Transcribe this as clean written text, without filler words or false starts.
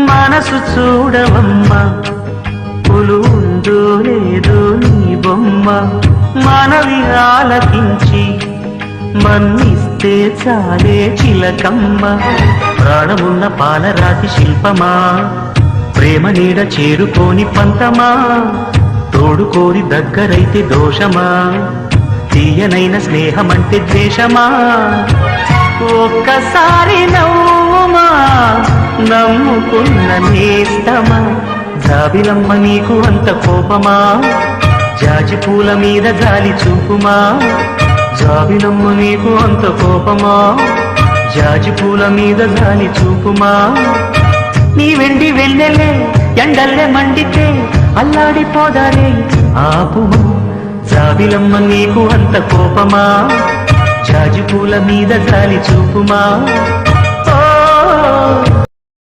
మనసు చూడవమ్మా పులు ఉందో లేదో నీ బొమ్మ మనవి ఆలకించి మన్నిస్తే చాలే చిలకమ్మ ప్రాణమున్న పాలరాతి శిల్పమా ప్రేమ నీడ చేరుకోని పంతమా తోడుకోరి దగ్గరైతే దోషమా తీయనైన స్నేహమంటే ద్వేషమా ఒక్కసారి నవ్వుమా నమ్ముకున్న నేస్తమా జాబిలమ్మ నీకు అంత కోపమా జాజి పూల మీద జాలి చూపుమా జాబిలమ్మ నీకు అంత కోపమా జాజి పూల మీద జాలి చూపుమా నీ వెండి వెన్నెలే ఎండల్లే మండితే అల్లాడిపోదారే ఆపుమా జాబిలమ్మ నీకు అంత కోపమా జాజి పూల మీద జాలి చూపుమా